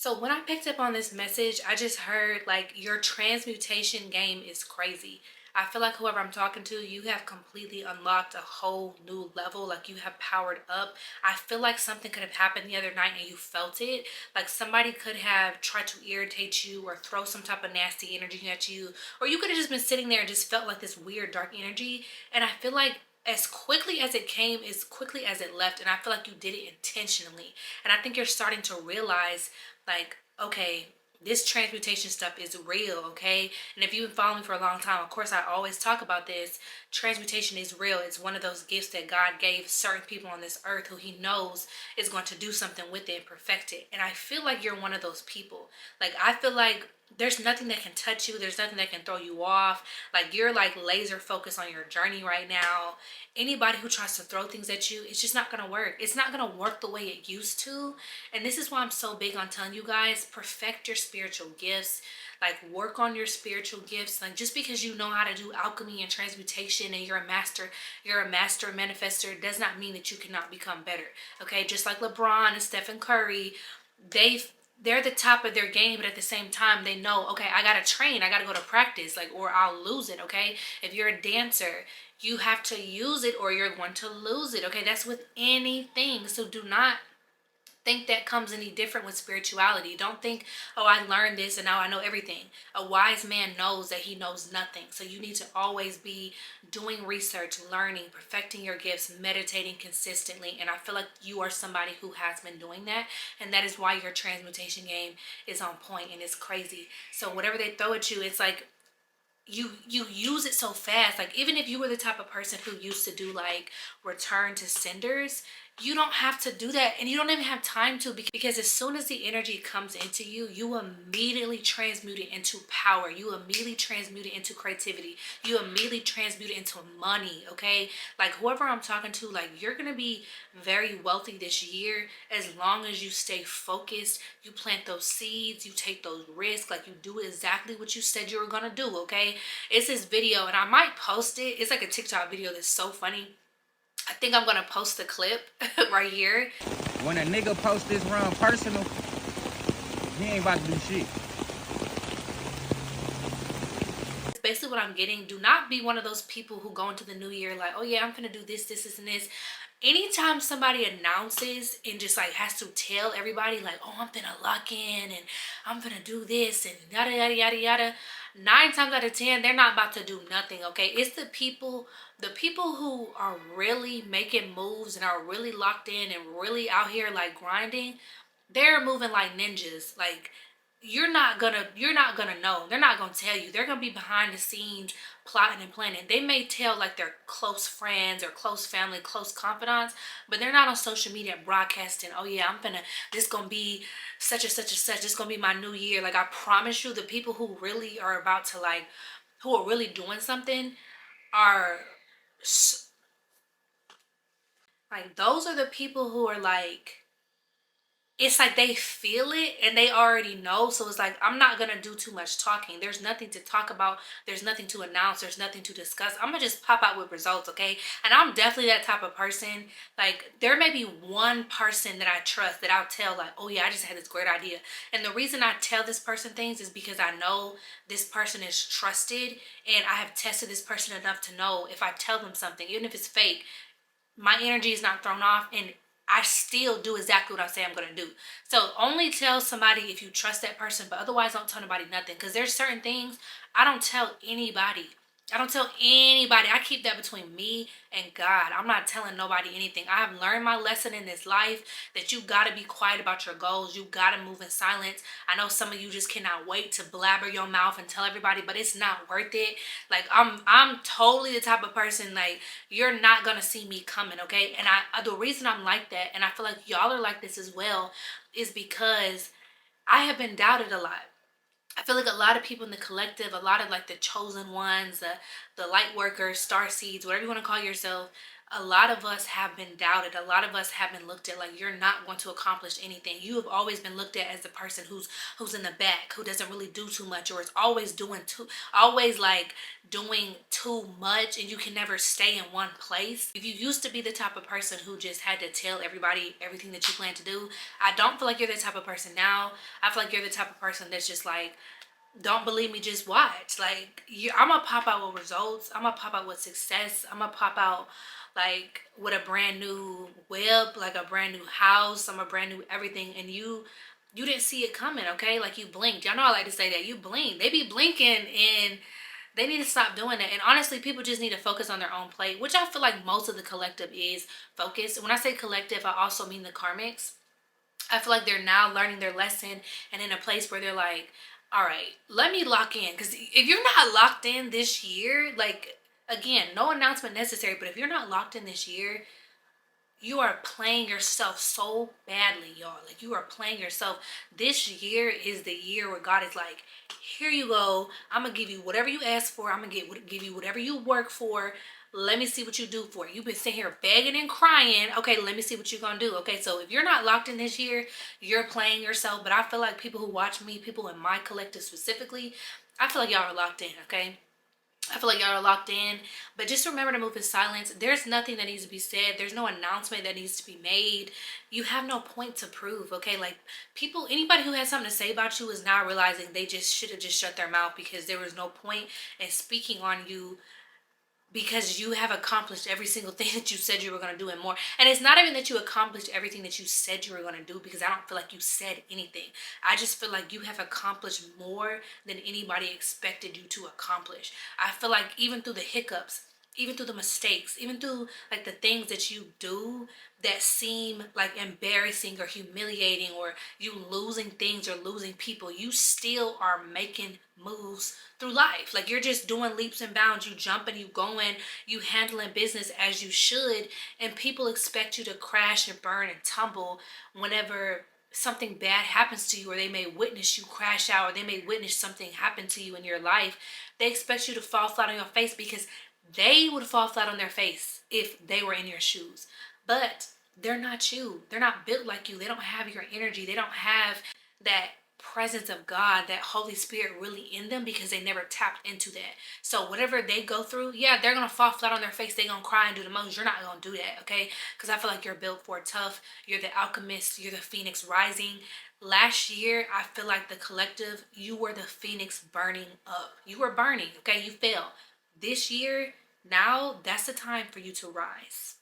So when I picked up on this message, I just heard like your transmutation game is crazy. I feel like whoever I'm talking to, you have completely unlocked a whole new level. Like you have powered up. I feel like something could have happened the other night and you felt it. Like somebody could have tried to irritate you or throw some type of nasty energy at you. Or you could have just been sitting there and just felt like this weird dark energy. And I feel like as quickly as it came, as quickly as it left. And I feel like you did it intentionally. And I think you're starting to realize like, okay, this transmutation stuff is real, okay? And if you've been following me for a long time, of course I always talk about this. Transmutation is real. It's one of those gifts that God gave certain people on this earth who he knows is going to do something with it and perfect it. And I feel like you're one of those people. Like I feel like there's nothing that can touch you. There's nothing that can throw you off. Like you're like laser focused on your journey right now. Anybody who tries to throw things at you, it's just not gonna work. It's not gonna work the way it used to. And this is why I'm so big on telling you guys, perfect your spiritual gifts. Like work on your spiritual gifts. Like just because you know how to do alchemy and transmutation and you're a master manifester does not mean that you cannot become better. Okay, just like LeBron and Stephen Curry, they're the top of their game, but at the same time they know, okay, I gotta train, I gotta go to practice, like, or I'll lose it. Okay, if you're a dancer, you have to use it or you're going to lose it. Okay, that's with anything. So do not think that comes any different with spirituality. Don't think, oh, I learned this and now I know everything. A wise man knows that he knows nothing. So you need to always be doing research, learning, perfecting your gifts, meditating consistently. And I feel like you are somebody who has been doing that. And that is why your transmutation game is on point and it's crazy. So whatever they throw at you, it's like you use it so fast. Like even if you were the type of person who used to do like return to senders, you don't have to do that, and you don't even have time to, because as soon as the energy comes into you, you immediately transmute it into power. You immediately transmute it into creativity. You immediately transmute it into money. Okay, like whoever I'm talking to, like you're gonna be very wealthy this year as long as you stay focused, you plant those seeds, you take those risks, like you do exactly what you said you were gonna do. Okay, it's this video and I might post it. It's like a TikTok video that's so funny. I think I'm gonna post the clip right here. When a nigga post this wrong personal, he ain't about to do shit. Basically what I'm getting, do not be one of those people who go into the new year like, oh yeah, I'm gonna do this, and this. Anytime somebody announces and just like has to tell everybody like, oh, I'm gonna lock in and I'm gonna do this and yada yada yada yada, 9 times out of 10 they're not about to do nothing. Okay, it's the people who are really making moves and are really locked in and really out here like grinding. They're moving like ninjas. Like you're not gonna know. They're not gonna tell you. They're gonna be behind the scenes plotting and planning. They may tell like their close friends or close family, close confidants, but they're not on social media broadcasting, oh yeah, this gonna be such and such and such, this gonna be my new year. Like I promise you, the people who really are about to like, who are really doing something are like, those are the people who are like, it's like they feel it and they already know. So it's like, I'm not gonna do too much talking. There's nothing to talk about. There's nothing to announce. There's nothing to discuss. I'm gonna just pop out with results. Okay, and I'm definitely that type of person. Like there may be one person that I trust that I'll tell like, oh yeah, I just had this great idea. And the reason I tell this person things is because I know this person is trusted and I have tested this person enough to know if I tell them something, even if it's fake, my energy is not thrown off and I still do exactly what I say I'm going to do. So only tell somebody if you trust that person, but otherwise don't tell nobody nothing. Because there's certain things I don't tell anybody. I keep that between me and God. I'm not telling nobody anything. I have learned my lesson in this life that you got to be quiet about your goals. You got to move in silence. I know some of you just cannot wait to blabber your mouth and tell everybody, but it's not worth it. Like I'm totally the type of person, like you're not going to see me coming, okay? And the reason I'm like that, and I feel like y'all are like this as well, is because I have been doubted a lot. I feel like a lot of people in the collective, a lot of like the chosen ones, the light workers, star seeds, whatever you want to call yourself, a lot of us have been doubted. A lot of us have been looked at like you're not going to accomplish anything. You have always been looked at as the person who's in the back, who doesn't really do too much, or is always doing too too much and you can never stay in one place. If you used to be the type of person who just had to tell everybody everything that you plan to do, I don't feel like you're the type of person now. I feel like you're the type of person that's just like, don't believe me, just watch. Like, I'm gonna pop out with results. I'm gonna pop out with success. I'm gonna pop out like with a brand new whip, like a brand new house. I'm a brand new everything, and you didn't see it coming. Okay, like you blinked. Y'all know I like to say that you blink. They be blinking, and they need to stop doing that. And honestly, people just need to focus on their own plate, which I feel like most of the collective is focused. When I say collective, I also mean the karmics. I feel like they're now learning their lesson and in a place where they're like, all right, let me lock in. Because if you're not locked in this year, like, again, no announcement necessary, but if you're not locked in this year, you are playing yourself so badly, y'all. Like, you are playing yourself. This year is the year where God is like, here you go. I'm gonna give you whatever you ask for. I'm gonna give you whatever you work for. Let me see what you do for it. You've been sitting here begging and crying. Okay, let me see what you're gonna do. Okay, so if you're not locked in this year, you're playing yourself. But I feel like people who watch me, people in my collective specifically, I feel like y'all are locked in. Okay, I feel like y'all are locked in, but just remember to move in silence. There's nothing that needs to be said. There's no announcement that needs to be made. You have no point to prove, okay? Like, people, anybody who has something to say about you is now realizing they just should have just shut their mouth, because there was no point in speaking on you, because you have accomplished every single thing that you said you were going to do and more. And it's not even that you accomplished everything that you said you were going to do, because I don't feel like you said anything. I just feel like you have accomplished more than anybody expected you to accomplish. I feel like even through the hiccups, even through the mistakes, even through like the things that you do that seem like embarrassing or humiliating, or you losing things or losing people, you still are making moves through life. Like, you're just doing leaps and bounds. You jumping, you going, you handling business as you should, and people expect you to crash and burn and tumble whenever something bad happens to you, or they may witness you crash out, or they may witness something happen to you in your life. They expect you to fall flat on your face, because they would fall flat on their face if they were in your shoes. But they're not you. They're not built like you. They don't have your energy. They don't have that presence of God, that Holy Spirit really in them, because they never tapped into that. So whatever they go through, yeah, they're going to fall flat on their face. They're going to cry and do the most. You're not going to do that, okay? Because I feel like you're built for tough. You're the alchemist. You're the phoenix rising. Last year, I feel like the collective, you were the phoenix burning up. You were burning, okay? You fell. This year, now that's the time for you to rise.